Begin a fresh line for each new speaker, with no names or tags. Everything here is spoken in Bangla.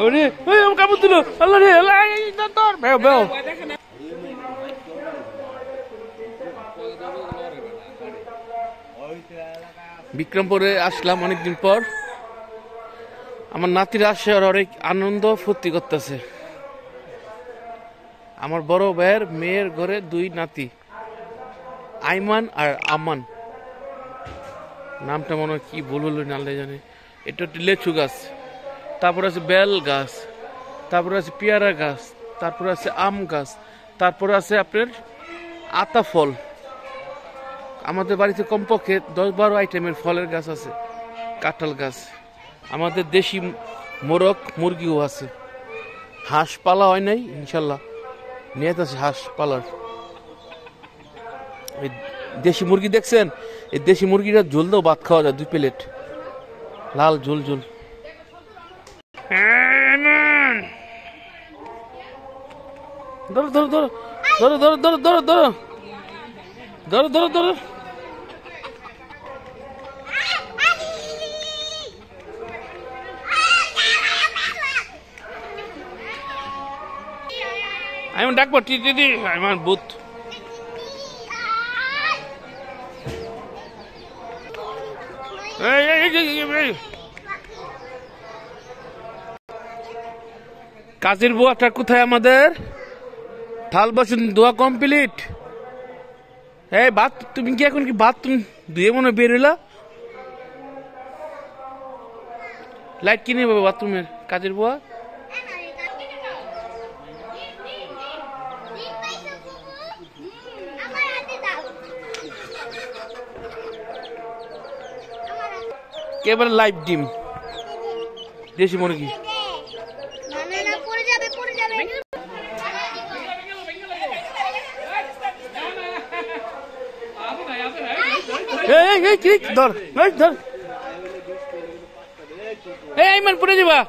ওরে ওই ও কাপড় দিল আল্লাহ রে আল্লাহ তোর বেও বেও বিক্রমপুরে আসলাম অনেকদিন পর। আমার নাতিরা আসে আর অনেক আনন্দ ফুর্তি করতেছে। আমার বড় ভাইয়ের মেয়ের ঘরে দুই নাতি, আইমান আর আমান। নামটা মনে হয় কি ভুল হলো না জানে। এটা হচ্ছে লেচু গাছ, তারপর আছে বেল গাছ, তারপরে আছে পেয়ারা গাছ, তারপরে আছে আম গাছ, তারপরে আছে আপনার আতা ফল। আমাদের বাড়িতে কমপক্ষে 10-12 আইটেমের ফলের গাছ আছে, কাঁঠাল গাছ। আমাদের দেশি মোরগ মুরগিও আছে। হাঁস পালা হয় নাই, ইনশাল্লাহ নিয়ত আছে হাঁস পালার। এই দেশি মুরগি দেখছেন, এই দেশি মুরগিটা ঝোল দাও ভাত খাওয়া যায় 2 প্লেট, লাল ঝোল ঝোল। ধরো ধরো ধরো ধরো ধরো ধরো ধরো ধরো ধরো ধরো ধরো। আমি ডাকবো দিদি, আমার বুথ। কাজের বুয়াটা কোথায় আমাদের? থাল বাসন ধোয়া কমপ্লিট। এই ভাত তুমি কি এখন কি ভাত তুমি ধুয়ে মনে বের হইলা? লাইট কিনে পাবে বাথরুমের কাজের বুয়া? কেবল লাইভ ডিম দেশি মুরগি। ধর ধর, এই মান পড়ে যাবা।